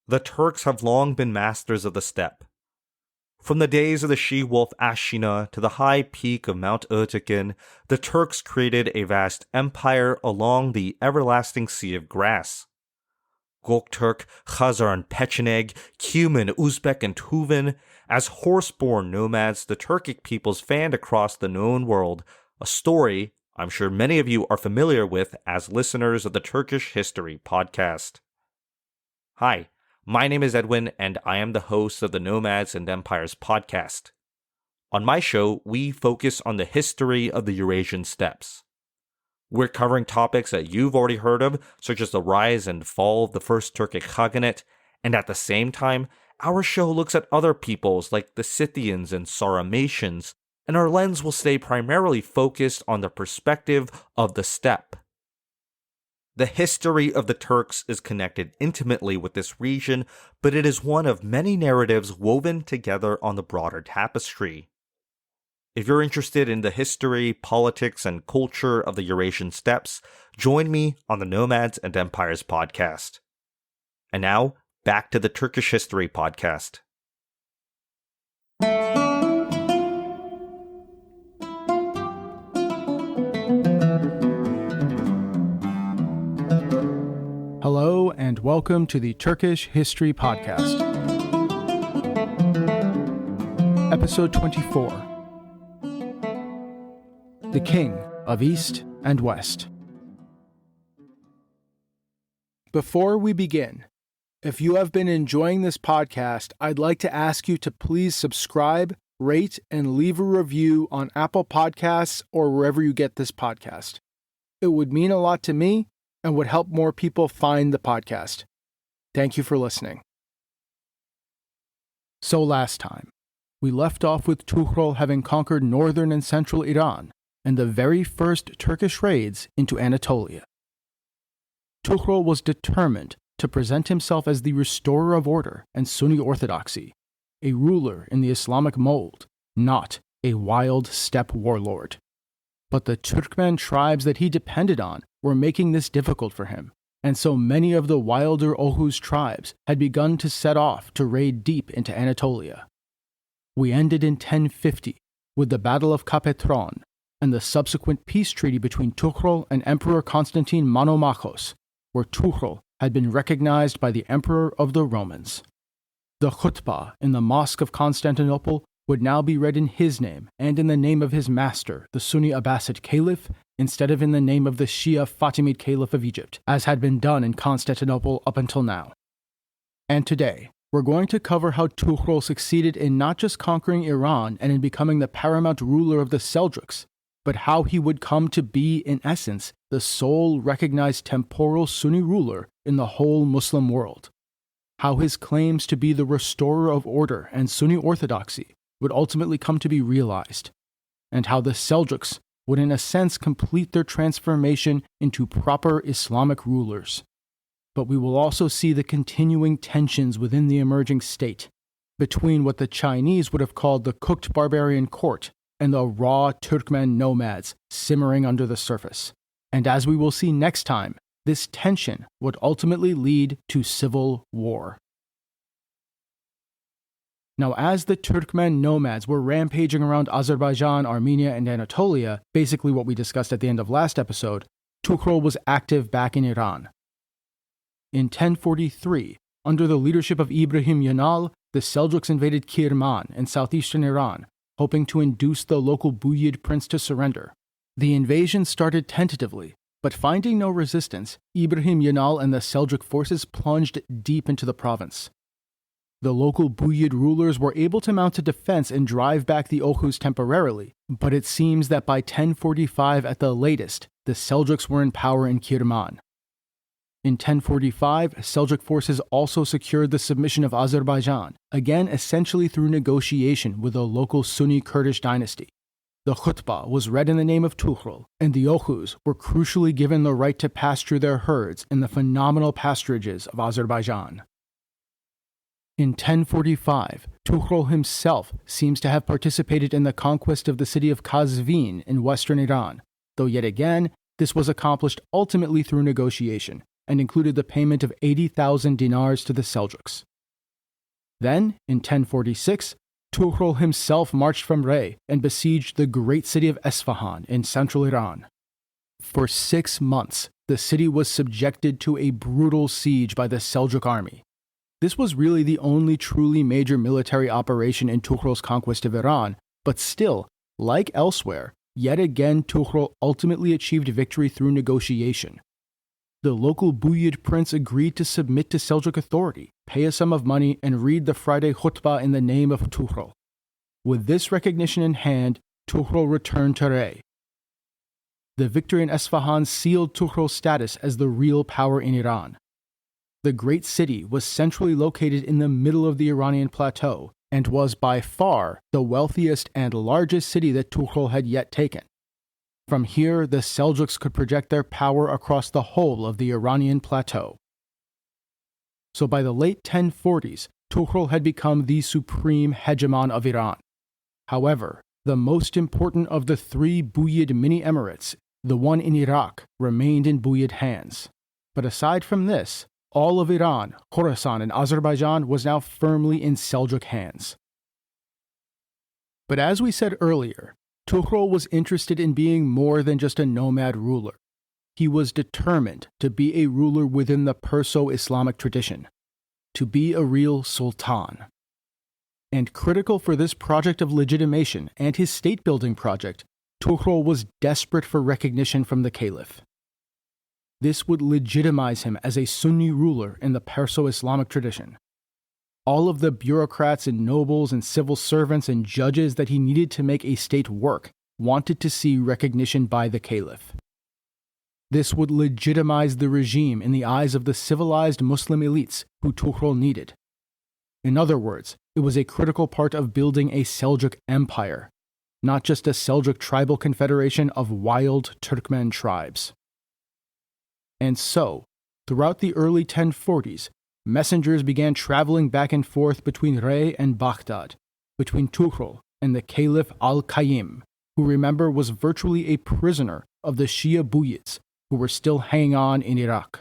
The Turks have long been masters of the steppe. From the days of the she-wolf Ashina to the high peak of Mount Ertegun, the Turks created a vast empire along the everlasting sea of grass. Gokturk, Khazar and Pecheneg, Cuman, Uzbek and Tuvan, as horse-born nomads, the Turkic peoples fanned across the known world, a story I'm sure many of you are familiar with as listeners of the Turkish History podcast. Hi, my name is Edwin, and I am the host of the Nomads and Empires podcast. On my show, we focus on the history of the Eurasian steppes. We're covering topics that you've already heard of, such as the rise and fall of the First Turkic Khaganate, and at the same time, our show looks at other peoples like the Scythians and Sarmatians, and our lens will stay primarily focused on the perspective of the steppe. The history of the Turks is connected intimately with this region, but it is one of many narratives woven together on the broader tapestry. If you're interested in the history, politics, and culture of the Eurasian steppes, join me on the Nomads and Empires podcast. And now, back to the Turkish History podcast. Hello and welcome to the Turkish History Podcast. Episode 24. The King of East and West. Before we begin, if you have been enjoying this podcast, I'd like to ask you to please subscribe, rate, and leave a review on Apple Podcasts or wherever you get this podcast. It would mean a lot to me and would help more people find the podcast. Thank you for listening. So last time, we left off with Tughrul having conquered northern and central Iran and the very first Turkish raids into Anatolia. Tughrul was determined to present himself as the restorer of order and Sunni orthodoxy, a ruler in the Islamic mold, not a wild steppe warlord. But the Turkmen tribes that he depended on were making this difficult for him, and so many of the wilder Oghuz tribes had begun to set off to raid deep into Anatolia. We ended in 1050 with the Battle of Kapetron and the subsequent peace treaty between Tughrul and Emperor Constantine Monomachos, where Tughrul had been recognized by the Emperor of the Romans. The khutbah in the Mosque of Constantinople would now be read in his name and in the name of his master, the Sunni Abbasid Caliph, instead of in the name of the Shia Fatimid Caliph of Egypt, as had been done in Constantinople up until now. And today, we're going to cover how Tughrul succeeded in not just conquering Iran and in becoming the paramount ruler of the Seljuks, but how he would come to be, in essence, the sole recognized temporal Sunni ruler in the whole Muslim world. How his claims to be the restorer of order and Sunni orthodoxy would ultimately come to be realized, and how the Seljuks would in a sense complete their transformation into proper Islamic rulers. But we will also see the continuing tensions within the emerging state, between what the Chinese would have called the cooked barbarian court and the raw Turkmen nomads simmering under the surface. And as we will see next time, this tension would ultimately lead to civil war. Now, as the Turkmen nomads were rampaging around Azerbaijan, Armenia, and Anatolia, basically what we discussed at the end of last episode, Tughrul was active back in Iran. In 1043, under the leadership of Ibrahim Yanal, the Seljuks invaded Kirman in southeastern Iran, hoping to induce the local Buyid prince to surrender. The invasion started tentatively, but finding no resistance, Ibrahim Yanal and the Seljuk forces plunged deep into the province. The local Buyid rulers were able to mount a defense and drive back the Oghuz temporarily, but it seems that by 1045 at the latest, the Seljuks were in power in Kirman. In 1045, Seljuk forces also secured the submission of Azerbaijan, again essentially through negotiation with a local Sunni Kurdish dynasty. The khutbah was read in the name of Tughrul, and the Oghuz were crucially given the right to pasture their herds in the phenomenal pasturages of Azerbaijan. In 1045, Tughrul himself seems to have participated in the conquest of the city of Qazvin in western Iran, though yet again, this was accomplished ultimately through negotiation, and included the payment of 80,000 dinars to the Seljuks. Then, in 1046, Tughrul himself marched from Rey and besieged the great city of Esfahan in central Iran. For 6 months, the city was subjected to a brutal siege by the Seljuk army. This was really the only truly major military operation in Tughrul's conquest of Iran, but still, like elsewhere, yet again Tughrul ultimately achieved victory through negotiation. The local Buyid prince agreed to submit to Seljuk authority, pay a sum of money, and read the Friday khutbah in the name of Tughrul. With this recognition in hand, Tughrul returned to Rey. The victory in Esfahan sealed Tughrul's status as the real power in Iran. The great city was centrally located in the middle of the Iranian plateau and was by far the wealthiest and largest city that Tughrul had yet taken. From here, the Seljuks could project their power across the whole of the Iranian plateau. So by the late 1040s, Tughrul had become the supreme hegemon of Iran. However, the most important of the 3 Buyid mini-emirates, the one in Iraq, remained in Buyid hands. But aside from this, all of Iran, Khorasan, and Azerbaijan was now firmly in Seljuk hands. But as we said earlier, Tughrul was interested in being more than just a nomad ruler. He was determined to be a ruler within the Perso-Islamic tradition, to be a real sultan. And critical for this project of legitimation and his state-building project, Tughrul was desperate for recognition from the Caliph. This would legitimize him as a Sunni ruler in the Perso-Islamic tradition. All of the bureaucrats and nobles and civil servants and judges that he needed to make a state work wanted to see recognition by the Caliph. This would legitimize the regime in the eyes of the civilized Muslim elites who Tughrul needed. In other words, it was a critical part of building a Seljuk empire, not just a Seljuk tribal confederation of wild Turkmen tribes. And so, throughout the early 1040s, messengers began traveling back and forth between Rey and Baghdad, between Tughrul and the Caliph Al-Qa'im, who remember was virtually a prisoner of the Shia Buyids, who were still hanging on in Iraq.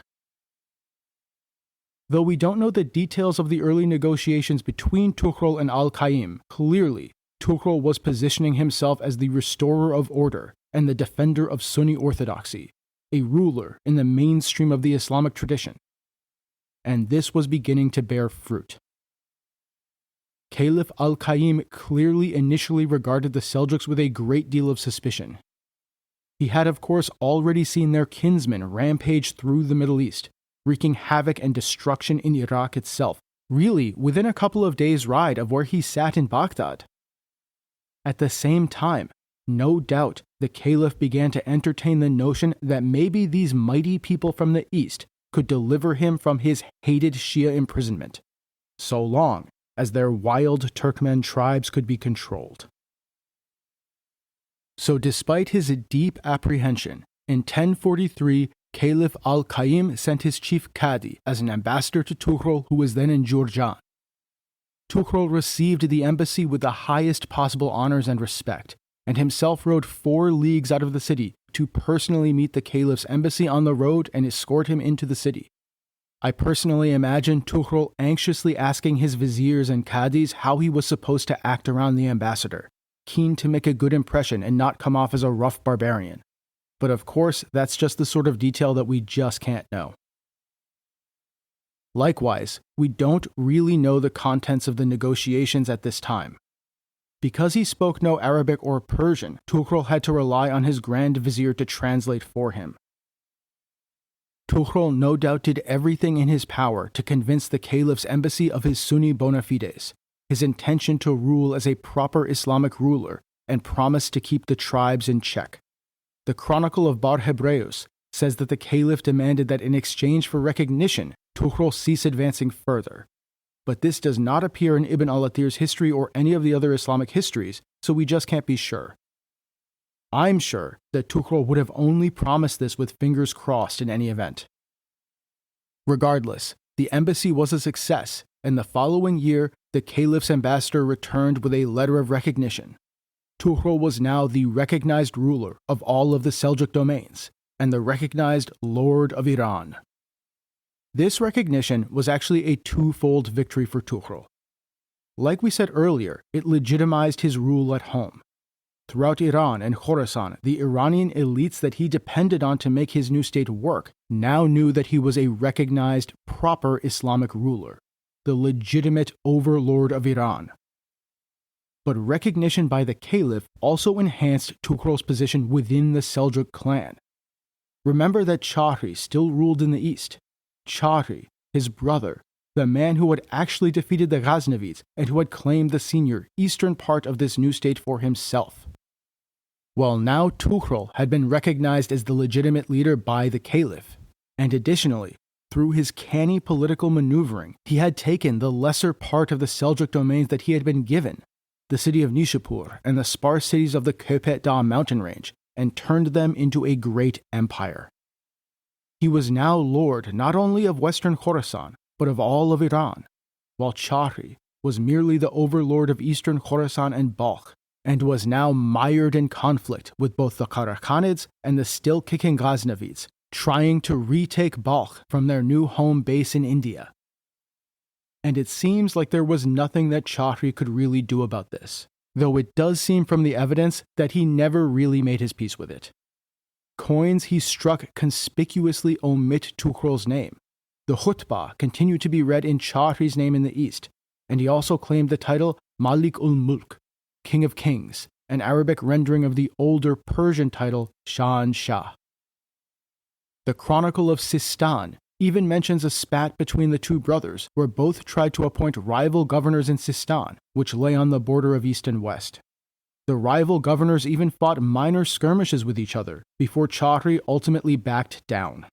Though we don't know the details of the early negotiations between Tughrul and Al-Qa'im, clearly, Tughrul was positioning himself as the restorer of order and the defender of Sunni orthodoxy, a ruler in the mainstream of the Islamic tradition. And this was beginning to bear fruit. Caliph Al-Qa'im clearly initially regarded the Seljuks with a great deal of suspicion. He had, of course, already seen their kinsmen rampage through the Middle East, wreaking havoc and destruction in Iraq itself, really within a couple of days' ride of where he sat in Baghdad. At the same time, no doubt, the Caliph began to entertain the notion that maybe these mighty people from the east could deliver him from his hated Shia imprisonment, so long as their wild Turkmen tribes could be controlled. So despite his deep apprehension, in 1043, Caliph Al-Qa'im sent his chief Qadi as an ambassador to Tughrul, who was then in Jurjan. Tughrul received the embassy with the highest possible honors and respect, and himself rode 4 leagues out of the city to personally meet the Caliph's embassy on the road and escort him into the city. I personally imagine Tughrul anxiously asking his viziers and Qadis how he was supposed to act around the ambassador, keen to make a good impression and not come off as a rough barbarian. But of course, that's just the sort of detail that we just can't know. Likewise, we don't really know the contents of the negotiations at this time. Because he spoke no Arabic or Persian, Tughrul had to rely on his Grand Vizier to translate for him. Tughrul no doubt did everything in his power to convince the Caliph's embassy of his Sunni bona fides, his intention to rule as a proper Islamic ruler, and promised to keep the tribes in check. The Chronicle of Bar Hebreus says that the Caliph demanded that in exchange for recognition, Tughrul cease advancing further. But this does not appear in Ibn al-Athir's history or any of the other Islamic histories, so we just can't be sure. I'm sure that Tughrul would have only promised this with fingers crossed in any event. Regardless, the embassy was a success, and the following year, the Caliph's ambassador returned with a letter of recognition. Tughrul was now the recognized ruler of all of the Seljuk domains, and the recognized Lord of Iran. This recognition was actually a twofold victory for Tughrul. Like we said earlier, it legitimized his rule at home. Throughout Iran and Khorasan, the Iranian elites that he depended on to make his new state work now knew that he was a recognized, proper Islamic ruler, the legitimate overlord of Iran. But recognition by the Caliph also enhanced Tughrul's position within the Seljuk clan. Remember that Chaghri still ruled in the east. Chaghri, his brother, the man who had actually defeated the Ghaznavids and who had claimed the senior eastern part of this new state for himself. Well, now Tughrul had been recognized as the legitimate leader by the Caliph, and additionally, through his canny political maneuvering, he had taken the lesser part of the Seljuk domains that he had been given, the city of Nishapur and the sparse cities of the Köpet Dağ mountain range, and turned them into a great empire. He was now lord not only of western Khorasan, but of all of Iran, while Chaghri was merely the overlord of eastern Khorasan and Balkh, and was now mired in conflict with both the Karakhanids and the still-kicking Ghaznavids, trying to retake Balkh from their new home base in India. And it seems like there was nothing that Chaghri could really do about this, though it does seem from the evidence that he never really made his peace with it. Coins he struck conspicuously omit Tughrul's name. The khutbah continued to be read in Chaghri's name in the east, and he also claimed the title Malik ul-Mulk, King of Kings, an Arabic rendering of the older Persian title Shahan Shah. The Chronicle of Sistan even mentions a spat between the two brothers, where both tried to appoint rival governors in Sistan, which lay on the border of east and west. The rival governors even fought minor skirmishes with each other, before Chaghri ultimately backed down.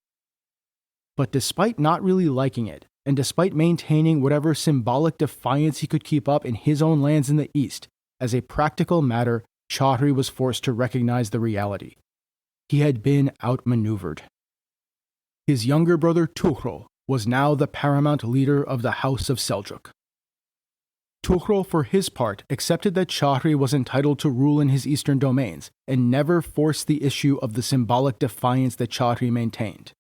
But despite not really liking it, and despite maintaining whatever symbolic defiance he could keep up in his own lands in the east, as a practical matter, Chaghri was forced to recognize the reality. He had been outmaneuvered. His younger brother Tughrul was now the paramount leader of the House of Seljuk. Tughrul, for his part, accepted that Chaghri was entitled to rule in his eastern domains, and never forced the issue of the symbolic defiance that Chaghri maintained.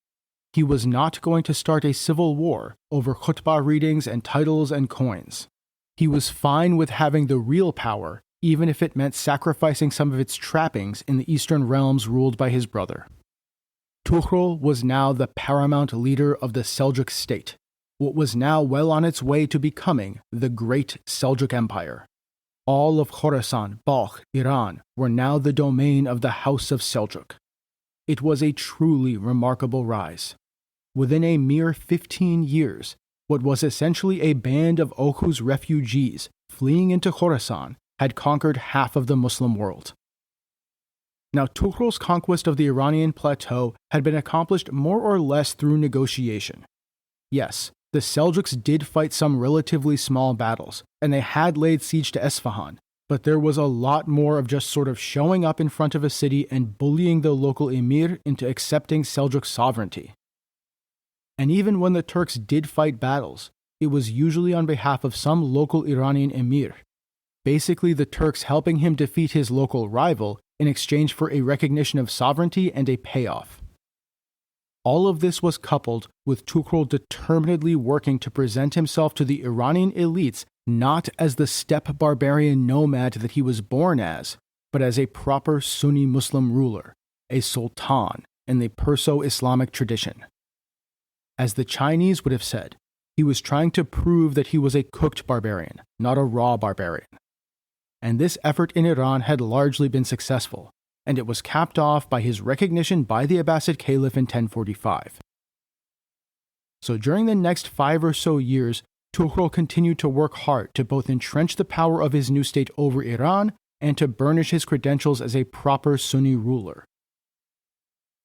He was not going to start a civil war over khutbah readings and titles and coins. He was fine with having the real power, even if it meant sacrificing some of its trappings in the eastern realms ruled by his brother. Tughrul was now the paramount leader of the Seljuk state, what was now well on its way to becoming the Great Seljuk Empire. All of Khorasan, Balkh, Iran were now the domain of the House of Seljuk. It was a truly remarkable rise. Within a mere 15 years, what was essentially a band of Oghuz refugees fleeing into Khorasan had conquered half of the Muslim world. Now, Tughrul's conquest of the Iranian plateau had been accomplished more or less through negotiation. Yes, the Seljuks did fight some relatively small battles, and they had laid siege to Esfahan, but there was a lot more of just sort of showing up in front of a city and bullying the local emir into accepting Seljuk sovereignty. And even when the Turks did fight battles, it was usually on behalf of some local Iranian emir, basically the Turks helping him defeat his local rival in exchange for a recognition of sovereignty and a payoff. All of this was coupled with Tughrul determinedly working to present himself to the Iranian elites not as the steppe barbarian nomad that he was born as, but as a proper Sunni Muslim ruler, a sultan in the Perso-Islamic tradition. As the Chinese would have said, he was trying to prove that he was a cooked barbarian, not a raw barbarian. And this effort in Iran had largely been successful, and it was capped off by his recognition by the Abbasid Caliph in 1045. So during the next 5 or so years, Tughrul continued to work hard to both entrench the power of his new state over Iran and to burnish his credentials as a proper Sunni ruler.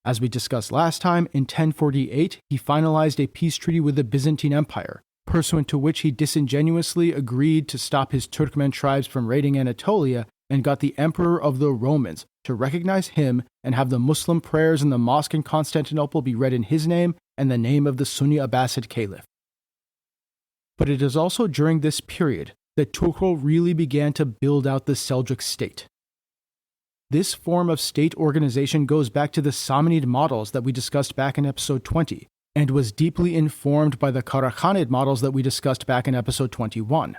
As we discussed last time, in 1048 he finalized a peace treaty with the Byzantine Empire, pursuant to which he disingenuously agreed to stop his Turkmen tribes from raiding Anatolia and got the Emperor of the Romans to recognize him and have the Muslim prayers in the mosque in Constantinople be read in his name and the name of the Sunni Abbasid Caliph. But it is also during this period that Tughrul really began to build out the Seljuk state. This form of state organization goes back to the Samanid models that we discussed back in episode 20, and was deeply informed by the Karakhanid models that we discussed back in episode 21.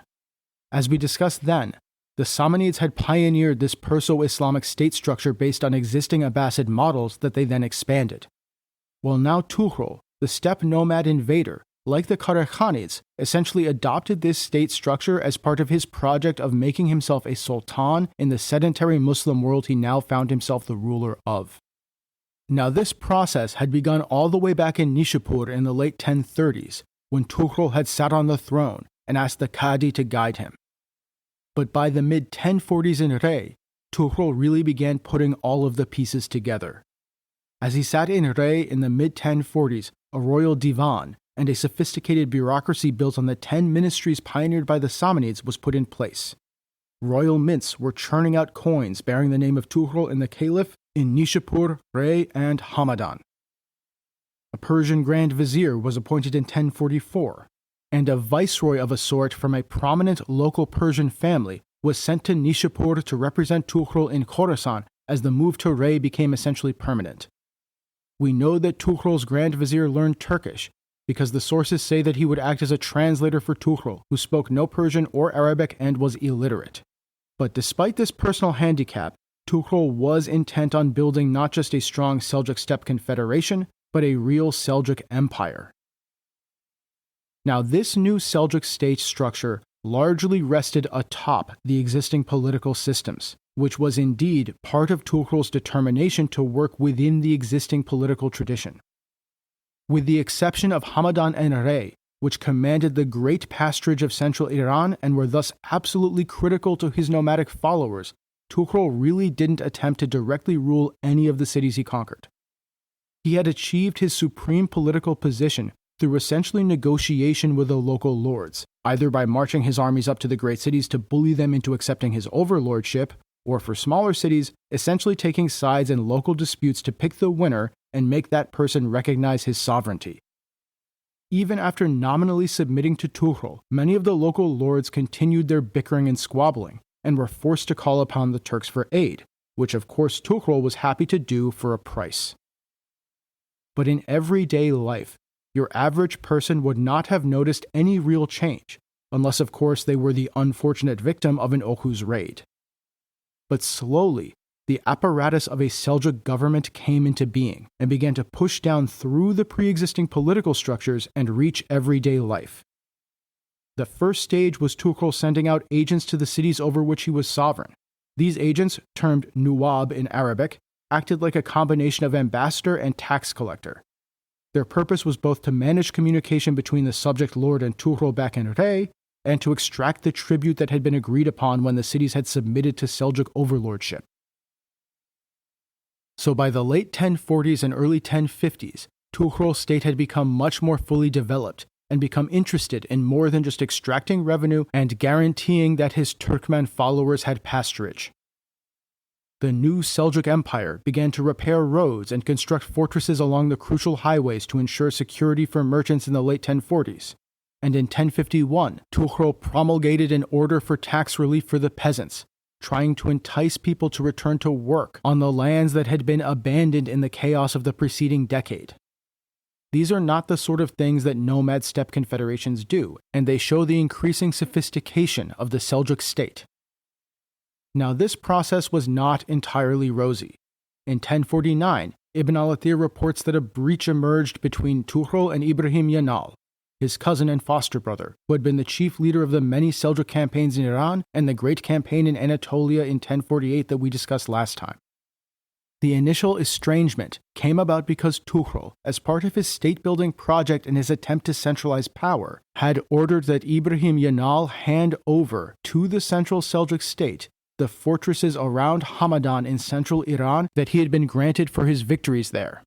As we discussed then, the Samanids had pioneered this Perso-Islamic state structure based on existing Abbasid models that they then expanded. Well, now Tughrul, the steppe nomad invader, like the Karakhanids, essentially adopted this state structure as part of his project of making himself a sultan in the sedentary Muslim world he now found himself the ruler of. Now, this process had begun all the way back in Nishapur in the late 1030s, when Tughrul had sat on the throne and asked the Qadi to guide him. But by the mid-1040s in Rey, Tughrul really began putting all of the pieces together. As he sat in Rey in the mid-1040s, a royal divan and a sophisticated bureaucracy built on the 10 ministries pioneered by the Samanids was put in place. Royal mints were churning out coins bearing the name of Tughrul and the Caliph in Nishapur, Rey, and Hamadan. A Persian grand vizier was appointed in 1044, and a viceroy of a sort from a prominent local Persian family was sent to Nishapur to represent Tughrul in Khorasan as the move to Rey became essentially permanent. We know that Tughrul's grand vizier learned Turkish, because the sources say that he would act as a translator for Tughrul, who spoke no Persian or Arabic and was illiterate. But despite this personal handicap, Tughrul was intent on building not just a strong Seljuk steppe confederation, but a real Seljuk empire. Now, this new Seljuk state structure largely rested atop the existing political systems, which was indeed part of Tughrul's determination to work within the existing political tradition. With the exception of Hamadan and Rey, which commanded the great pasturage of central Iran and were thus absolutely critical to his nomadic followers, Tughrul really didn't attempt to directly rule any of the cities he conquered. He had achieved his supreme political position through essentially negotiation with the local lords, either by marching his armies up to the great cities to bully them into accepting his overlordship, or for smaller cities, essentially taking sides in local disputes to pick the winner and make that person recognize his sovereignty. Even after nominally submitting to Tughrul, many of the local lords continued their bickering and squabbling, and were forced to call upon the Turks for aid, which of course Tughrul was happy to do for a price. But in everyday life, your average person would not have noticed any real change, unless of course they were the unfortunate victim of an Oghuz raid. But slowly, the apparatus of a Seljuk government came into being and began to push down through the pre-existing political structures and reach everyday life. The first stage was Tughrul sending out agents to the cities over which he was sovereign. These agents, termed Nuwab in Arabic, acted like a combination of ambassador and tax collector. Their purpose was both to manage communication between the subject lord and Tughrul back in Rey, and to extract the tribute that had been agreed upon when the cities had submitted to Seljuk overlordship. So by the late 1040s and early 1050s, Tughrul's state had become much more fully developed and become interested in more than just extracting revenue and guaranteeing that his Turkmen followers had pasturage. The new Seljuk Empire began to repair roads and construct fortresses along the crucial highways to ensure security for merchants in the late 1040s. And in 1051, Tughrul promulgated an order for tax relief for the peasants, trying to entice people to return to work on the lands that had been abandoned in the chaos of the preceding decade. These are not the sort of things that nomad steppe confederations do, and they show the increasing sophistication of the Seljuk state. Now, this process was not entirely rosy. In 1049, Ibn al-Athir reports that a breach emerged between Tughrul and Ibrahim Yanal, his cousin and foster brother, who had been the chief leader of the many Seljuk campaigns in Iran and the great campaign in Anatolia in 1048 that we discussed last time. The initial estrangement came about because Tughrul, as part of his state-building project and his attempt to centralize power, had ordered that Ibrahim Yanal hand over to the central Seljuk state the fortresses around Hamadan in central Iran that he had been granted for his victories there.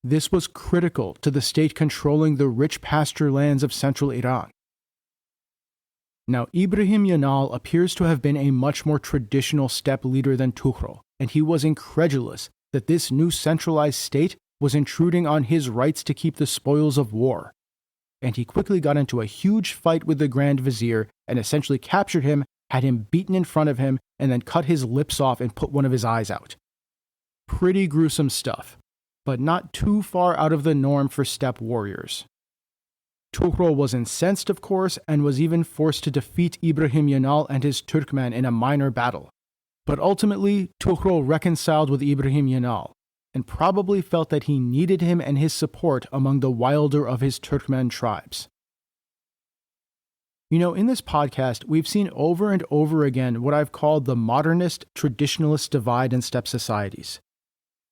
This was critical to the state controlling the rich pasture lands of central Iran. Now, Ibrahim Yanal appears to have been a much more traditional steppe leader than Tughrul, and he was incredulous that this new centralized state was intruding on his rights to keep the spoils of war. And he quickly got into a huge fight with the Grand Vizier and essentially captured him, had him beaten in front of him, and then cut his lips off and put one of his eyes out. Pretty gruesome stuff. but not too far out of the norm for steppe warriors. Tughrul was incensed, of course, and was even forced to defeat Ibrahim Yanal and his Turkmen in a minor battle. But ultimately, Tughrul reconciled with Ibrahim Yanal, and probably felt that he needed him and his support among the wilder of his Turkmen tribes. In this podcast, we've seen over and over again what I've called the modernist-traditionalist divide in steppe societies.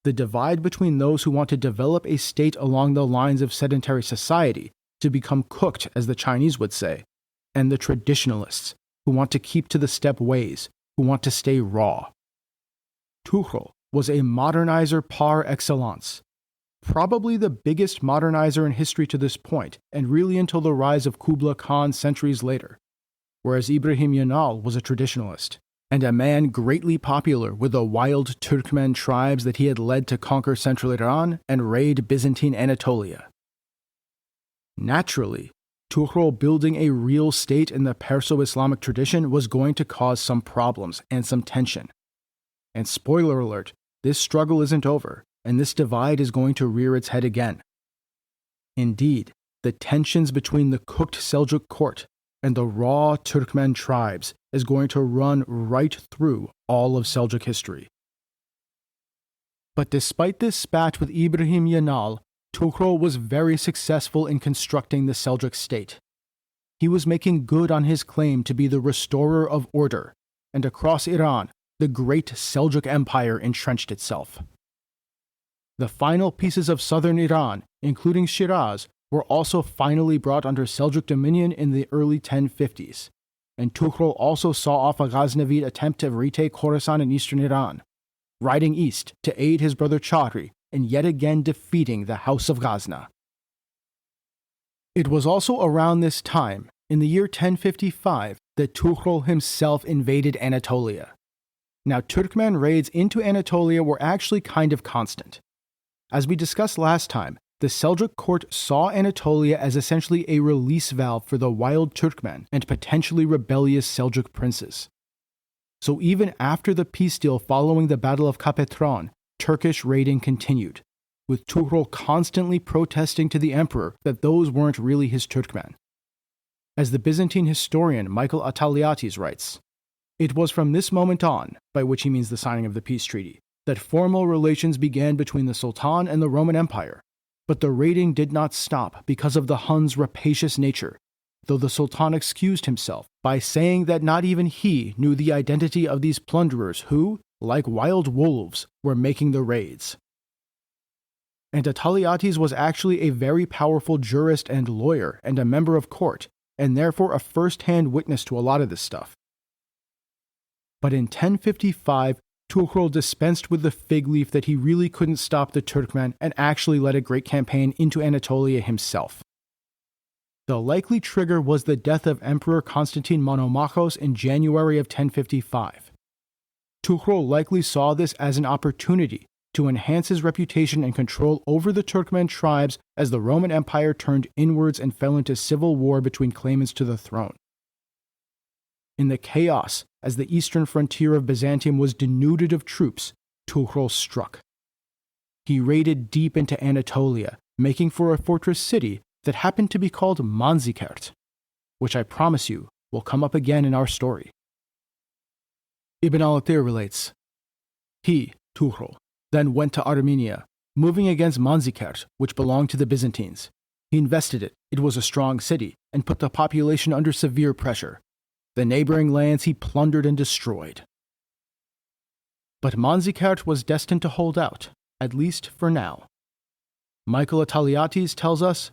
The divide between those who want to develop a state along the lines of sedentary society, to become cooked, as the Chinese would say, and the traditionalists, who want to keep to the steppe ways, who want to stay raw. Tughrul was a modernizer par excellence, probably the biggest modernizer in history to this point, and really until the rise of Kublai Khan centuries later, whereas Ibrahim Yanal was a traditionalist, and a man greatly popular with the wild Turkmen tribes that he had led to conquer central Iran and raid Byzantine Anatolia. Naturally, Tughrul building a real state in the Perso-Islamic tradition was going to cause some problems and some tension. And spoiler alert, this struggle isn't over, and this divide is going to rear its head again. Indeed, the tensions between the cooked Seljuk court and the raw Turkmen tribes is going to run right through all of Seljuk history. But despite this spat with Ibrahim Yanal, Tughrul was very successful in constructing the Seljuk state. He was making good on his claim to be the restorer of order, and across Iran, the Great Seljuk Empire entrenched itself. The final pieces of southern Iran, including Shiraz, were also finally brought under Seljuk dominion in the early 1050s, and Tughrul also saw off a Ghaznavid attempt to retake Khorasan in eastern Iran, riding east to aid his brother Chaghri and yet again defeating the House of Ghazna. It was also around this time, in the year 1055, that Tughrul himself invaded Anatolia. Now, Turkmen raids into Anatolia were actually kind of constant. As we discussed last time, the Seljuk court saw Anatolia as essentially a release valve for the wild Turkmen and potentially rebellious Seljuk princes. So even after the peace deal following the Battle of Kapetron, Turkish raiding continued, with Tughrul constantly protesting to the emperor that those weren't really his Turkmen. As the Byzantine historian Michael Attaliates writes, it was from this moment on, by which he means the signing of the peace treaty, that formal relations began between the Sultan and the Roman Empire, but the raiding did not stop because of the Huns' rapacious nature, though the Sultan excused himself by saying that not even he knew the identity of these plunderers who, like wild wolves, were making the raids. And Attaliates was actually a very powerful jurist and lawyer and a member of court, and therefore a first-hand witness to a lot of this stuff. But in 1055, Tughrul dispensed with the fig leaf that he really couldn't stop the Turkmen and actually led a great campaign into Anatolia himself. The likely trigger was the death of Emperor Constantine Monomachos in January of 1055. Tughrul likely saw this as an opportunity to enhance his reputation and control over the Turkmen tribes as the Roman Empire turned inwards and fell into civil war between claimants to the throne. In the chaos, as the eastern frontier of Byzantium was denuded of troops, Tughrul struck. He raided deep into Anatolia, making for a fortress city that happened to be called Manzikert, which I promise you will come up again in our story. Ibn al-Athir relates, he, Tughrul, then went to Armenia, moving against Manzikert, which belonged to the Byzantines. He invested it, it was a strong city, and put the population under severe pressure. The neighboring lands he plundered and destroyed. But Manzikert was destined to hold out, at least for now. Michael Attaliates tells us,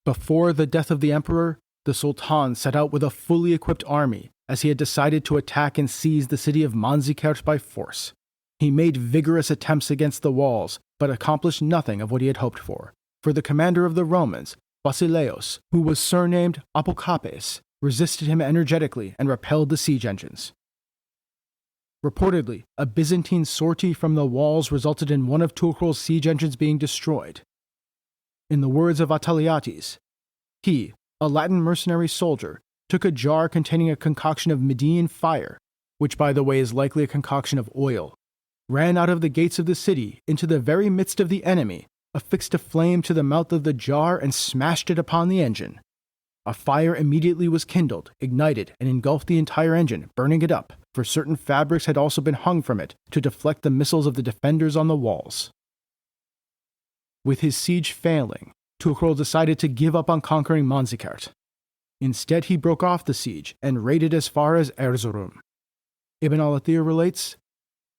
before the death of the emperor, the Sultan set out with a fully equipped army, as he had decided to attack and seize the city of Manzikert by force. He made vigorous attempts against the walls, but accomplished nothing of what he had hoped for the commander of the Romans, Basileus, who was surnamed Apokapes, resisted him energetically and repelled the siege engines. Reportedly, a Byzantine sortie from the walls resulted in one of Tughrul's siege engines being destroyed. In the words of Attaliates, he, a Latin mercenary soldier, took a jar containing a concoction of Median fire, which by the way is likely a concoction of oil, ran out of the gates of the city into the very midst of the enemy, affixed a flame to the mouth of the jar and smashed it upon the engine. A fire immediately was kindled, ignited, and engulfed the entire engine, burning it up, for certain fabrics had also been hung from it to deflect the missiles of the defenders on the walls. With his siege failing, Tughrul decided to give up on conquering Manzikert. Instead, he broke off the siege and raided as far as Erzurum. Ibn al-Athir relates,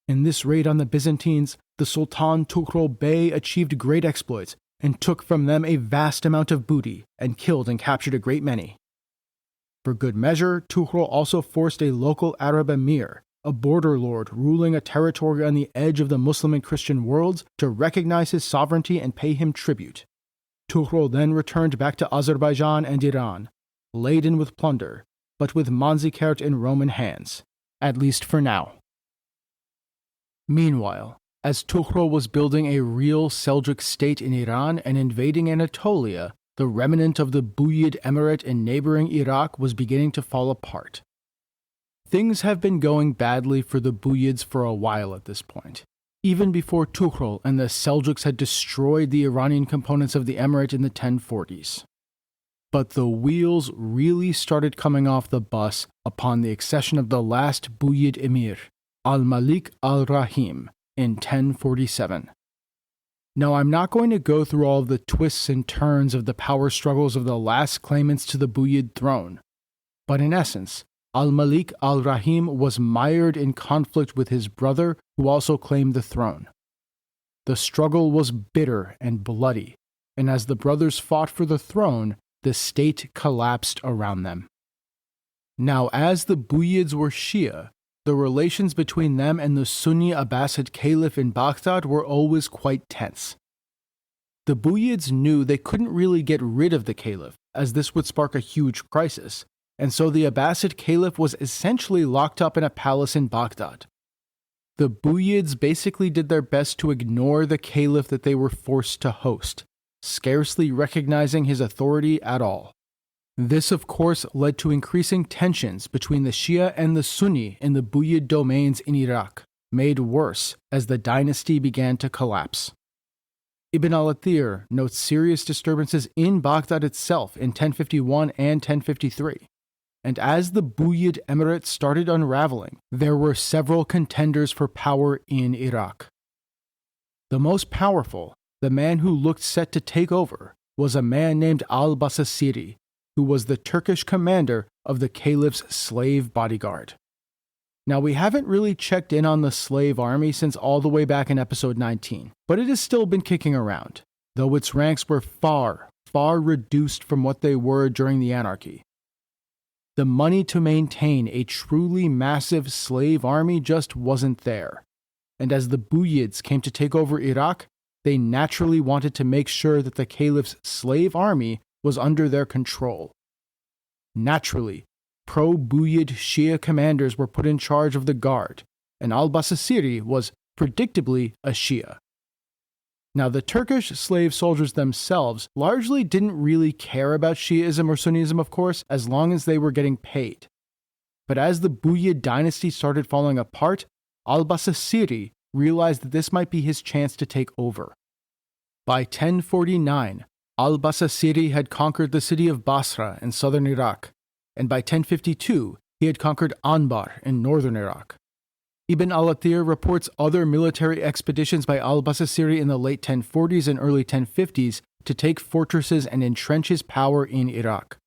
"In this raid on the Byzantines, the Sultan Tughrul Bey achieved great exploits and took from them a vast amount of booty and killed and captured a great many." For good measure, Tughrul also forced a local Arab emir, a border lord ruling a territory on the edge of the Muslim and Christian worlds, to recognize his sovereignty and pay him tribute. Tughrul then returned back to Azerbaijan and Iran, laden with plunder, but with Manzikert in Roman hands, at least for now. Meanwhile, as Tughrul was building a real Seljuk state in Iran and invading Anatolia, the remnant of the Buyid Emirate in neighboring Iraq was beginning to fall apart. Things have been going badly for the Buyids for a while at this point, even before Tughrul and the Seljuks had destroyed the Iranian components of the emirate in the 1040s. But the wheels really started coming off the bus upon the accession of the last Buyid emir, Al-Malik al-Rahim, in 1047. Now, I'm not going to go through all of the twists and turns of the power struggles of the last claimants to the Buyid throne, but in essence, Al-Malik al-Rahim was mired in conflict with his brother, who also claimed the throne. The struggle was bitter and bloody, and as the brothers fought for the throne, the state collapsed around them. Now, as the Buyids were Shia, the relations between them and the Sunni Abbasid Caliph in Baghdad were always quite tense. The Buyids knew they couldn't really get rid of the Caliph, as this would spark a huge crisis, and so the Abbasid Caliph was essentially locked up in a palace in Baghdad. The Buyids basically did their best to ignore the Caliph that they were forced to host, scarcely recognizing his authority at all. This, of course, led to increasing tensions between the Shia and the Sunni in the Buyid domains in Iraq, made worse as the dynasty began to collapse. Ibn al-Athir notes serious disturbances in Baghdad itself in 1051 and 1053. And as the Buyid Emirate started unraveling, there were several contenders for power in Iraq. The most powerful, the man who looked set to take over, was a man named al-Basasiri, who was the Turkish commander of the Caliph's slave bodyguard. Now, we haven't really checked in on the slave army since all the way back in episode 19, but it has still been kicking around, though its ranks were far, far reduced from what they were during the anarchy. The money to maintain a truly massive slave army just wasn't there, and as the Buyids came to take over Iraq, they naturally wanted to make sure that the Caliph's slave army was under their control. Naturally, pro-Buyid Shia commanders were put in charge of the guard, and al-Basasiri was, predictably, a Shia. Now, the Turkish slave soldiers themselves largely didn't really care about Shi'ism or Sunnism, of course, as long as they were getting paid. But as the Buyid dynasty started falling apart, al-Basasiri realized that this might be his chance to take over. By 1049, al-Basasiri had conquered the city of Basra in southern Iraq, and by 1052, he had conquered Anbar in northern Iraq. Ibn al-Athir reports other military expeditions by al-Basasiri in the late 1040s and early 1050s to take fortresses and entrench his power in Iraq.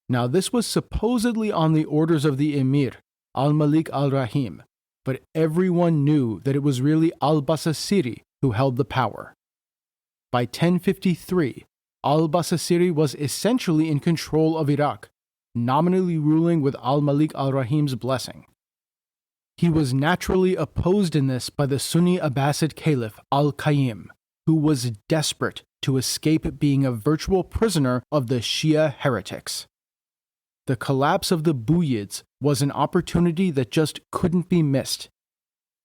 Now, this was supposedly on the orders of the emir, al-Malik al-Rahim, but everyone knew that it was really al-Basasiri who held the power. By 1053, al-Basasiri was essentially in control of Iraq, nominally ruling with al-Malik al-Rahim's blessing. He was naturally opposed in this by the Sunni Abbasid Caliph Al-Qa'im, who was desperate to escape being a virtual prisoner of the Shia heretics. The collapse of the Buyids was an opportunity that just couldn't be missed,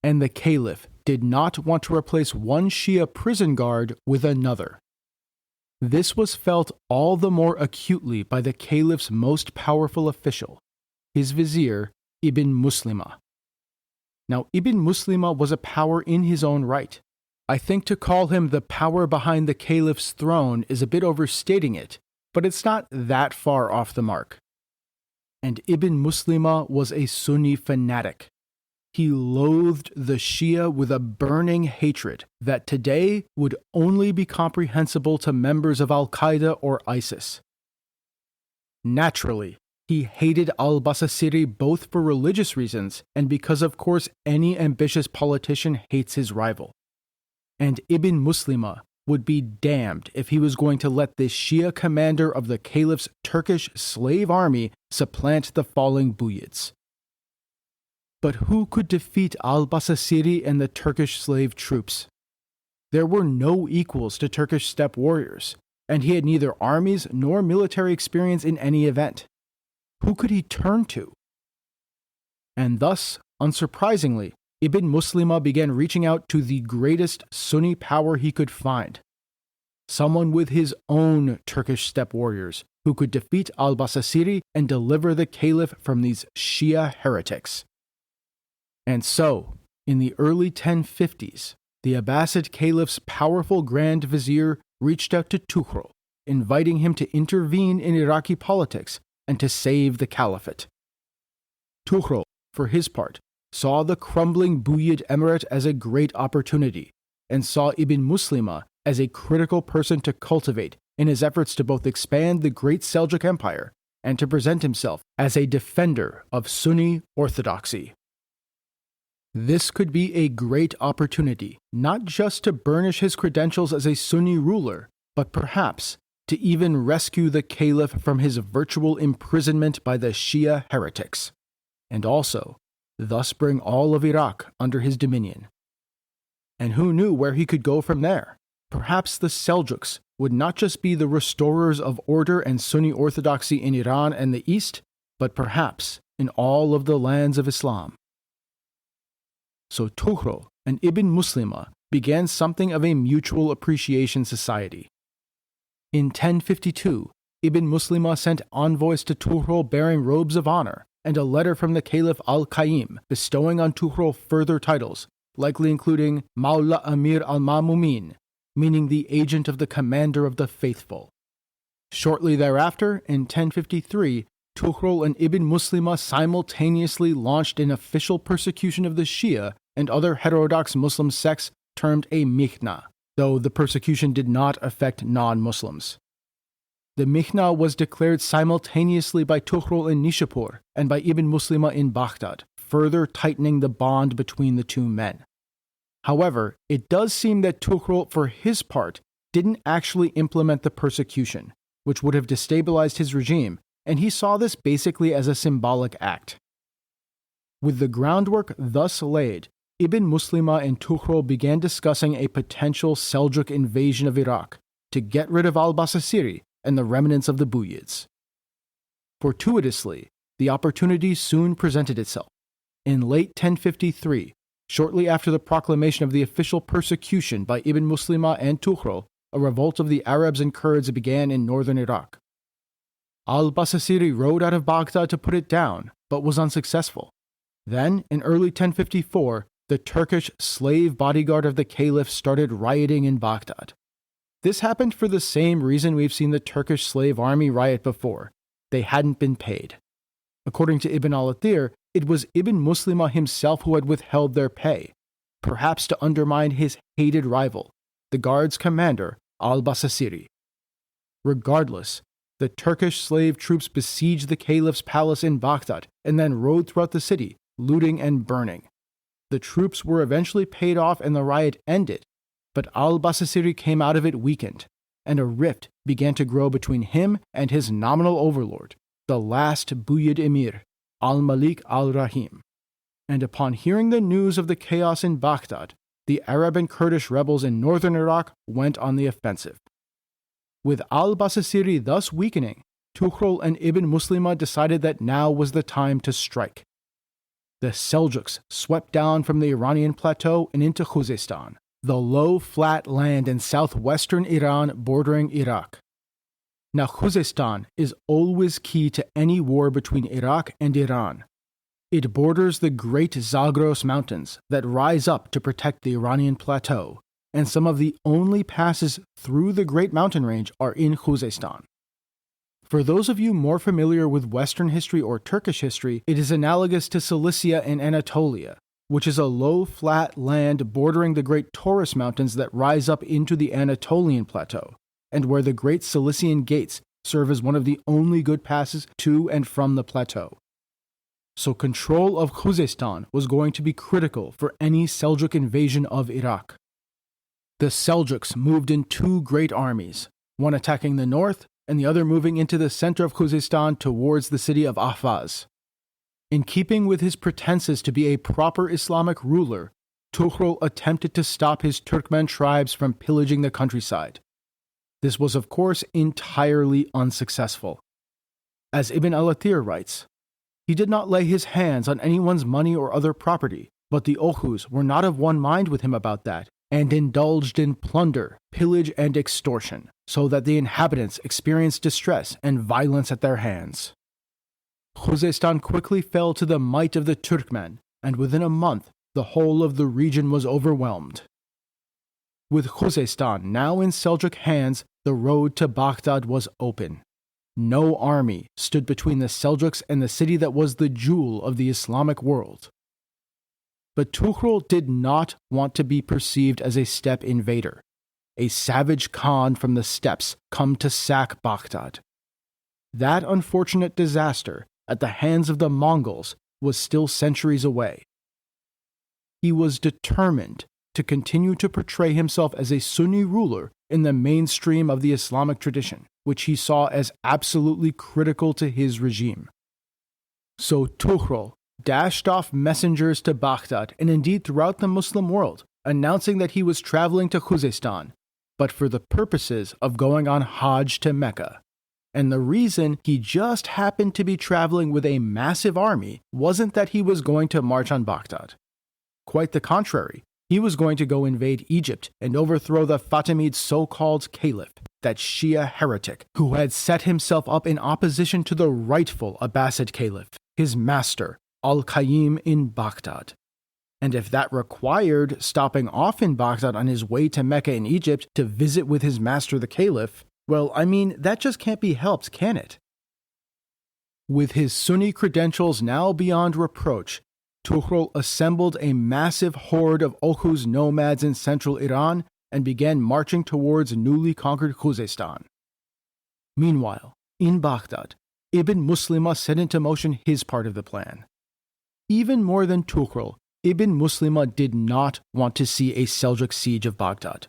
and the Caliph did not want to replace one Shia prison guard with another. This was felt all the more acutely by the Caliph's most powerful official, his vizier, Ibn Muslima. Now, Ibn Muslima was a power in his own right, I think to call him the power behind the caliph's throne is a bit overstating it, but it's not that far off the mark. And Ibn Muslima was a Sunni fanatic. He loathed the Shia with a burning hatred that today would only be comprehensible to members of Al-Qaeda or ISIS. Naturally, he hated al-Basasiri both for religious reasons and because, of course, any ambitious politician hates his rival. And Ibn Muslima would be damned if he was going to let this Shia commander of the Caliph's Turkish slave army supplant the falling Buyids. But who could defeat al-Basasiri and the Turkish slave troops? There were no equals to Turkish steppe warriors, and he had neither armies nor military experience in any event. Who could he turn to? And thus, unsurprisingly, Ibn Muslima began reaching out to the greatest Sunni power he could find. Someone with his own Turkish steppe warriors who could defeat al-Basasiri and deliver the caliph from these Shia heretics. And so, in the early 1050s, the Abbasid caliph's powerful grand vizier reached out to Tughrul, inviting him to intervene in Iraqi politics and to save the caliphate. Tughrul, for his part, saw the crumbling Buyid emirate as a great opportunity, and saw Ibn Muslima as a critical person to cultivate in his efforts to both expand the Great Seljuk Empire and to present himself as a defender of Sunni orthodoxy. This could be a great opportunity, not just to burnish his credentials as a Sunni ruler, but perhaps to even rescue the caliph from his virtual imprisonment by the Shia heretics, and also thus bring all of Iraq under his dominion. And who knew where he could go from there? Perhaps the Seljuks would not just be the restorers of order and Sunni orthodoxy in Iran and the East, but perhaps in all of the lands of Islam. So Tughrul and Ibn Muslima began something of a mutual appreciation society. In 1052, Ibn Muslima sent envoys to Tughrul bearing robes of honor and a letter from the Caliph Al-Qa'im bestowing on Tughrul further titles, likely including Mawla Amir al-Ma'mumin, meaning the agent of the commander of the faithful. Shortly thereafter, in 1053, Tughrul and Ibn Muslima simultaneously launched an official persecution of the Shia and other heterodox Muslim sects termed a Mihna, though the persecution did not affect non-Muslims. The Mihna was declared simultaneously by Tughrul in Nishapur and by Ibn Muslima in Baghdad, further tightening the bond between the two men. However, it does seem that Tughrul, for his part, didn't actually implement the persecution, which would have destabilized his regime, and he saw this basically as a symbolic act. With the groundwork thus laid, Ibn Muslima and Tughrul began discussing a potential Seljuk invasion of Iraq to get rid of al-Basasiri and the remnants of the Buyids. Fortuitously, the opportunity soon presented itself. In late 1053, shortly after the proclamation of the official persecution by Ibn Muslima and Tughrul, a revolt of the Arabs and Kurds began in northern Iraq. Al-Basasiri rode out of Baghdad to put it down, but was unsuccessful. Then, in early 1054, the Turkish slave bodyguard of the Caliph started rioting in Baghdad. This happened for the same reason we've seen the Turkish slave army riot before. They hadn't been paid. According to Ibn al-Athir, it was Ibn Muslima himself who had withheld their pay, perhaps to undermine his hated rival, the guard's commander, al-Basasiri. Regardless, the Turkish slave troops besieged the Caliph's palace in Baghdad and then rode throughout the city, looting and burning. The troops were eventually paid off and the riot ended, but al-Basasiri came out of it weakened, and a rift began to grow between him and his nominal overlord, the last Buyid emir, al-Malik al-Rahim. And upon hearing the news of the chaos in Baghdad, the Arab and Kurdish rebels in northern Iraq went on the offensive. With al-Basasiri thus weakening, Tughrul and Ibn Muslima decided that now was the time to strike. The Seljuks swept down from the Iranian plateau and into Khuzestan, the low, flat land in southwestern Iran bordering Iraq. Now, Khuzestan is always key to any war between Iraq and Iran. It borders the Great Zagros Mountains that rise up to protect the Iranian plateau, and some of the only passes through the Great Mountain Range are in Khuzestan. For those of you more familiar with Western history or Turkish history, it is analogous to Cilicia in Anatolia, which is a low, flat land bordering the Great Taurus Mountains that rise up into the Anatolian Plateau, and where the Great Cilician Gates serve as one of the only good passes to and from the plateau. So control of Khuzestan was going to be critical for any Seljuk invasion of Iraq. The Seljuks moved in two great armies, one attacking the north and the other moving into the center of Khuzestan towards the city of Ahvaz. In keeping with his pretenses to be a proper Islamic ruler, Tughrul attempted to stop his Turkmen tribes from pillaging the countryside. This was, of course, entirely unsuccessful. As Ibn al-Athir writes, he did not lay his hands on anyone's money or other property, but the Oghuz were not of one mind with him about that, and indulged in plunder, pillage, and extortion, so that the inhabitants experienced distress and violence at their hands. Khuzestan quickly fell to the might of the Turkmen, and within a month the whole of the region was overwhelmed. With Khuzestan now in Seljuk hands, the road to Baghdad was open. No army stood between the Seljuks and the city that was the jewel of the Islamic world. But Tughrul did not want to be perceived as a steppe invader, a savage Khan from the steppes come to sack Baghdad. That unfortunate disaster at the hands of the Mongols was still centuries away. He was determined to continue to portray himself as a Sunni ruler in the mainstream of the Islamic tradition, which he saw as absolutely critical to his regime. So Tughrul dashed off messengers to Baghdad and indeed throughout the Muslim world, announcing that he was traveling to Khuzestan, but for the purposes of going on Hajj to Mecca. And the reason he just happened to be traveling with a massive army wasn't that he was going to march on Baghdad. Quite the contrary, he was going to go invade Egypt and overthrow the Fatimid so-called Caliph, that Shia heretic who had set himself up in opposition to the rightful Abbasid Caliph, his master, Al-Qa'im in Baghdad. And if that required stopping off in Baghdad on his way to Mecca in Egypt to visit with his master the Caliph, well, that just can't be helped, can it? With his Sunni credentials now beyond reproach, Tughrul assembled a massive horde of Oghuz nomads in central Iran and began marching towards newly conquered Khuzestan. Meanwhile, in Baghdad, Ibn Muslima set into motion his part of the plan. Even more than Tughrul, Ibn Muslima did not want to see a Seljuk siege of Baghdad.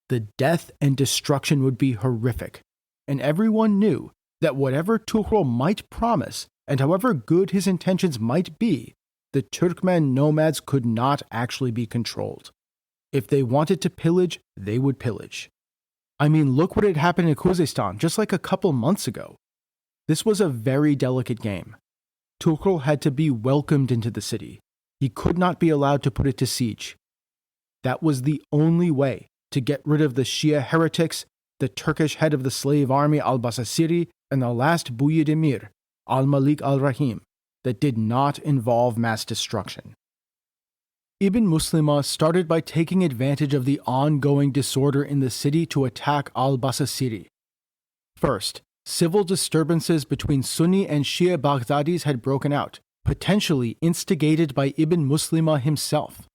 The death and destruction would be horrific, and everyone knew that whatever Tughrul might promise, and however good his intentions might be, the Turkmen nomads could not actually be controlled. If they wanted to pillage, they would pillage. Look what had happened in Khuzestan just like a couple months ago. This was a very delicate game. Tughrul had to be welcomed into the city. He could not be allowed to put it to siege. That was the only way to get rid of the Shia heretics, the Turkish head of the slave army Al-Basasiri, and the last Buyid emir, Al-Malik al-Rahim, that did not involve mass destruction. Ibn Muslima started by taking advantage of the ongoing disorder in the city to attack Al-Basasiri. First, civil disturbances between Sunni and Shia Baghdadis had broken out, potentially instigated by Ibn Muslima himself.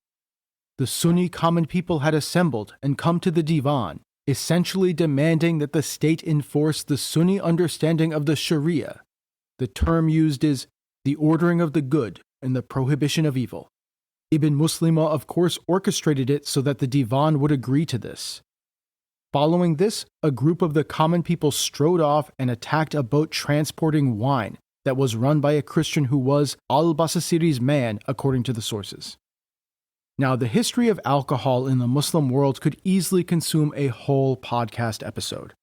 The Sunni common people had assembled and come to the Divan, essentially demanding that the state enforce the Sunni understanding of the Sharia. The term used is the ordering of the good and the prohibition of evil. Ibn Muslima, of course, orchestrated it so that the Divan would agree to this. Following this, a group of the common people strode off and attacked a boat transporting wine that was run by a Christian who was al-Basasiri's man, according to the sources. Now, the history of alcohol in the Muslim world could easily consume a whole podcast episode.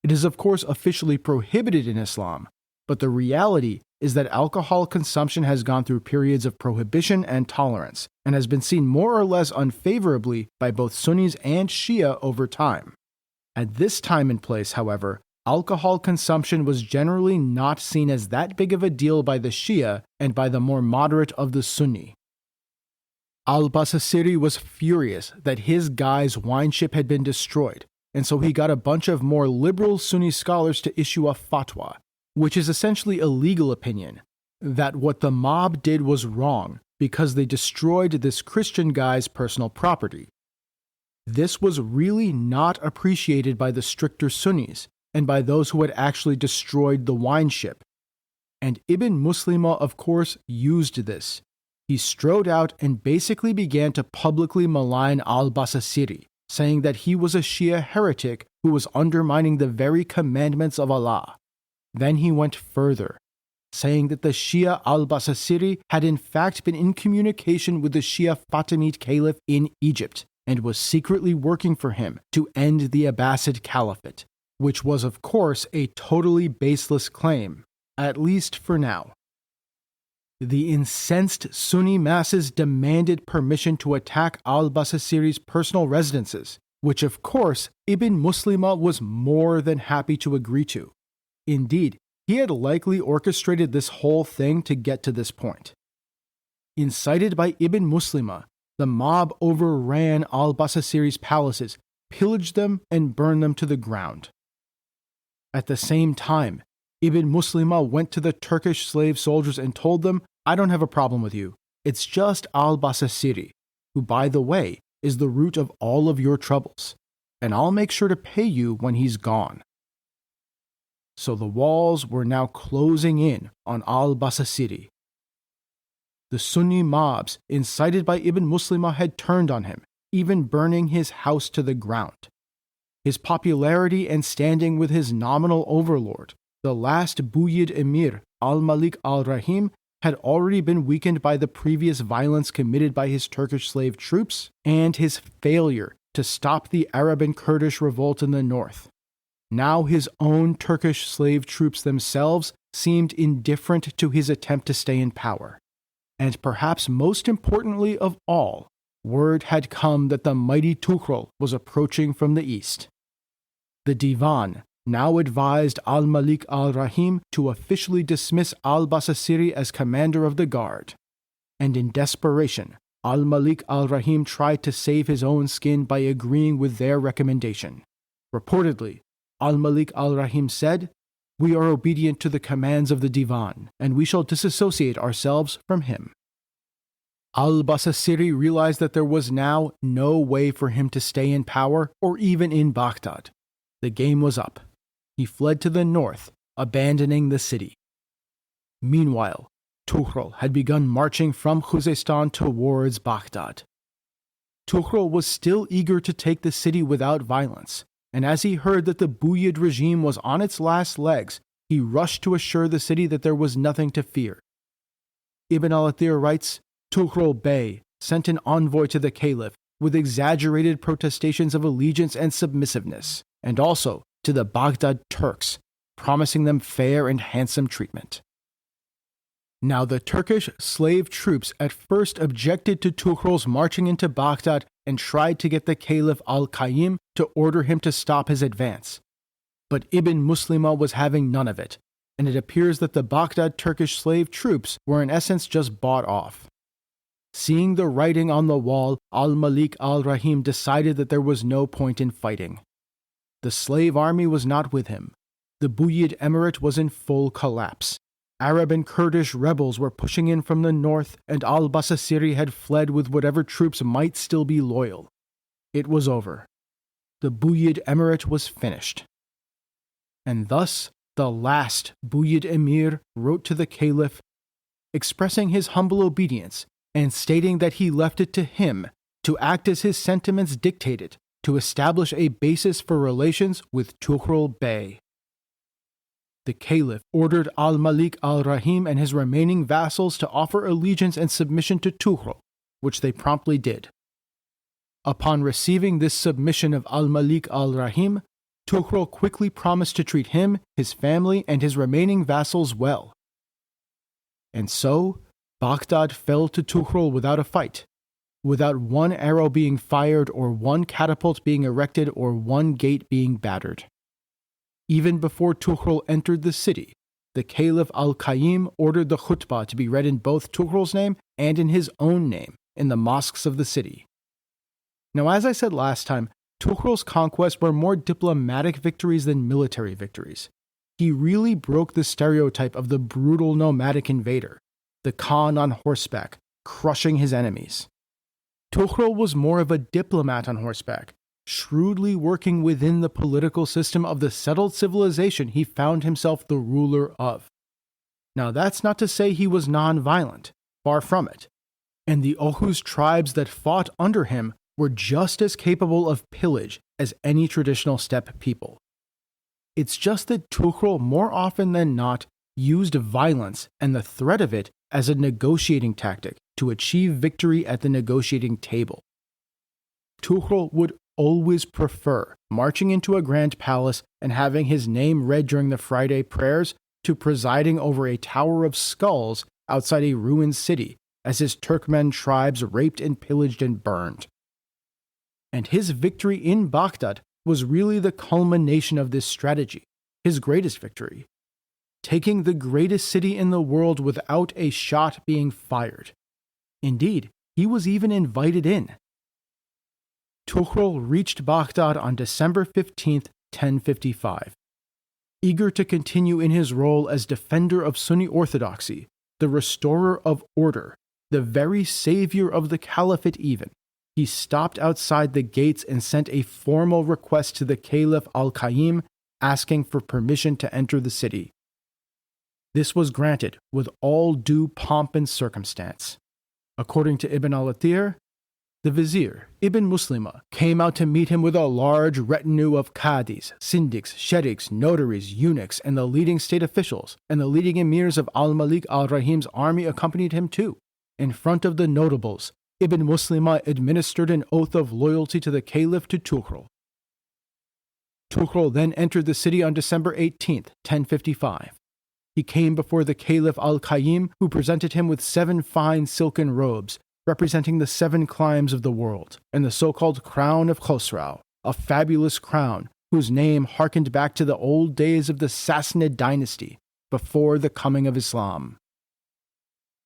It is, of course, officially prohibited in Islam, but the reality is that alcohol consumption has gone through periods of prohibition and tolerance, and has been seen more or less unfavorably by both Sunnis and Shia over time. At this time and place, however, alcohol consumption was generally not seen as that big of a deal by the Shia and by the more moderate of the Sunni. Al-Basasiri was furious that his guy's wine ship had been destroyed, and so he got a bunch of more liberal Sunni scholars to issue a fatwa, which is essentially a legal opinion, that what the mob did was wrong because they destroyed this Christian guy's personal property. This was really not appreciated by the stricter Sunnis and by those who had actually destroyed the wine ship. And Ibn Muslima, of course, used this. He strode out and basically began to publicly malign al-Basasiri, saying that he was a Shia heretic who was undermining the very commandments of Allah. Then he went further, saying that the Shia al-Basasiri had in fact been in communication with the Shia Fatimid Caliph in Egypt and was secretly working for him to end the Abbasid Caliphate, which was of course a totally baseless claim, at least for now. The incensed Sunni masses demanded permission to attack al-Basasiri's personal residences, which of course Ibn Muslima was more than happy to agree to. Indeed, he had likely orchestrated this whole thing to get to this point. Incited by Ibn Muslima, the mob overran al-Basasiri's palaces, pillaged them, and burned them to the ground. At the same time, Ibn Muslima went to the Turkish slave soldiers and told them, "I don't have a problem with you. It's just al-Basasiri, who, by the way, is the root of all of your troubles, and I'll make sure to pay you when he's gone." So the walls were now closing in on al-Basasiri. The Sunni mobs, incited by Ibn Muslima, had turned on him, even burning his house to the ground. His popularity and standing with his nominal overlord, the last Buyid emir, al-Malik al-Rahim, had already been weakened by the previous violence committed by his Turkish slave troops and his failure to stop the Arab and Kurdish revolt in the north. Now his own Turkish slave troops themselves seemed indifferent to his attempt to stay in power. And perhaps most importantly of all, word had come that the mighty Tughrul was approaching from the east. The Divan now advised al-Malik al-Rahim to officially dismiss al-Basasiri as commander of the guard. And in desperation, al-Malik al-Rahim tried to save his own skin by agreeing with their recommendation. Reportedly, al-Malik al-Rahim said, "We are obedient to the commands of the Divan, and we shall disassociate ourselves from him." Al-Basasiri realized that there was now no way for him to stay in power or even in Baghdad. The game was up. He fled to the north, abandoning the city. Meanwhile, Tughrul had begun marching from Khuzestan towards Baghdad. Tughrul was still eager to take the city without violence, and as he heard that the Buyid regime was on its last legs, he rushed to assure the city that there was nothing to fear. Ibn al-Athir writes, Tughrul Bey sent an envoy to the Caliph with exaggerated protestations of allegiance and submissiveness, and also to the Baghdad Turks, promising them fair and handsome treatment. Now the Turkish slave troops at first objected to Tughrul's marching into Baghdad and tried to get the Caliph Al-Qa'im to order him to stop his advance. But Ibn Muslima was having none of it, and it appears that the Baghdad Turkish slave troops were in essence just bought off. Seeing the writing on the wall, al-Malik al-Rahim decided that there was no point in fighting. The slave army was not with him. The Buyid Emirate was in full collapse. Arab and Kurdish rebels were pushing in from the north, and al-Basasiri had fled with whatever troops might still be loyal. It was over. The Buyid Emirate was finished. And thus, the last Buyid emir wrote to the Caliph, expressing his humble obedience and stating that he left it to him to act as his sentiments dictated, to establish a basis for relations with Tughrul Bey. The Caliph ordered al-Malik al-Rahim and his remaining vassals to offer allegiance and submission to Tughrul, which they promptly did. Upon receiving this submission of al-Malik al-Rahim, Tughrul quickly promised to treat him, his family, and his remaining vassals well. And so, Baghdad fell to Tughrul without a fight, without one arrow being fired or one catapult being erected or one gate being battered. Even before Tughrul entered the city, the Caliph Al-Qa'im ordered the khutbah to be read in both Tughrul's name and in his own name, in the mosques of the city. Now, as I said last time, Tughrul's conquests were more diplomatic victories than military victories. He really broke the stereotype of the brutal nomadic invader, the Khan on horseback, crushing his enemies. Tughrul was more of a diplomat on horseback, shrewdly working within the political system of the settled civilization he found himself the ruler of. Now, that's not to say he was non-violent, far from it, and the Oghuz tribes that fought under him were just as capable of pillage as any traditional steppe people. It's just that Tughrul more often than not used violence and the threat of it as a negotiating tactic to achieve victory at the negotiating table. Tughrul would always prefer marching into a grand palace and having his name read during the Friday prayers to presiding over a tower of skulls outside a ruined city as his Turkmen tribes raped and pillaged and burned. And his victory in Baghdad was really the culmination of this strategy, his greatest victory, taking the greatest city in the world without a shot being fired. Indeed, he was even invited in. Tughrul reached Baghdad on December 15, 1055. Eager to continue in his role as defender of Sunni orthodoxy, the restorer of order, the very savior of the caliphate even, he stopped outside the gates and sent a formal request to the Caliph Al-Qa'im asking for permission to enter the city. This was granted with all due pomp and circumstance. According to Ibn al-Athir, the vizier, Ibn Muslima, came out to meet him with a large retinue of qadis, syndics, sheriks, notaries, eunuchs, and the leading state officials, and the leading emirs of al-Malik al-Rahim's army accompanied him too. In front of the notables, Ibn Muslima administered an oath of loyalty to the caliph to Tughrul. Tughrul then entered the city on December 18, 1055. He came before the Caliph Al-Qa'im, who presented him with 7 fine silken robes, representing the 7 climes of the world, and the so-called crown of Khosrau, a fabulous crown whose name harkened back to the old days of the Sassanid dynasty, before the coming of Islam.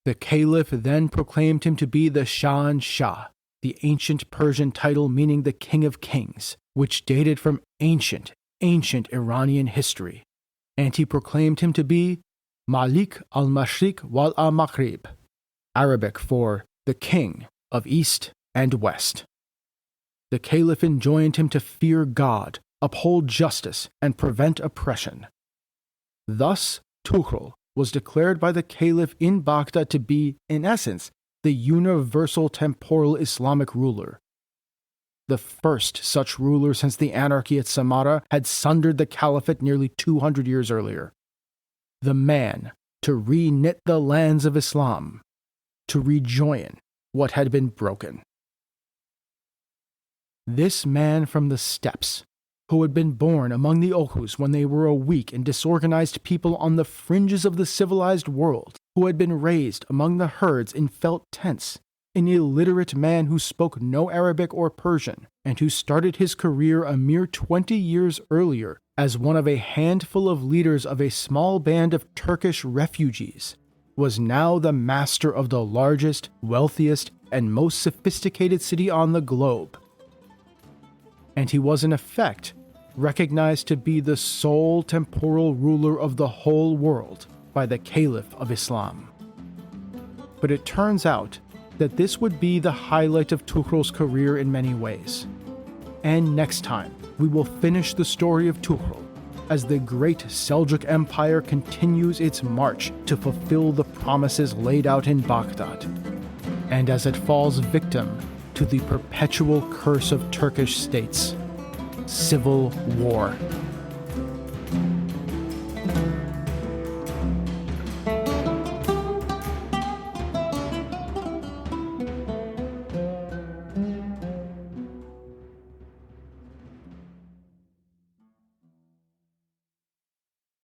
The Caliph then proclaimed him to be the Shah, the ancient Persian title meaning the King of Kings, which dated from ancient Iranian history. And he proclaimed him to be Malik al-Mashriq wal al-Maghrib, Arabic for the King of East and West. The Caliph enjoined him to fear God, uphold justice, and prevent oppression. Thus, Tughrul was declared by the Caliph in Baghdad to be, in essence, the universal temporal Islamic ruler. The first such ruler since the anarchy at Samarra had sundered the caliphate nearly 200 years earlier. The man to re-knit the lands of Islam, to rejoin what had been broken. This man from the steppes, who had been born among the Oghuz when they were a weak and disorganized people on the fringes of the civilized world, who had been raised among the herds in felt tents, an illiterate man who spoke no Arabic or Persian, and who started his career a mere 20 years earlier as one of a handful of leaders of a small band of Turkish refugees, was now the master of the largest, wealthiest, and most sophisticated city on the globe. And he was in effect recognized to be the sole temporal ruler of the whole world by the Caliph of Islam. But it turns out that this would be the highlight of Tughrul's career in many ways. And next time, we will finish the story of Tughrul as the Great Seljuk Empire continues its march to fulfill the promises laid out in Baghdad, and as it falls victim to the perpetual curse of Turkish states, civil war.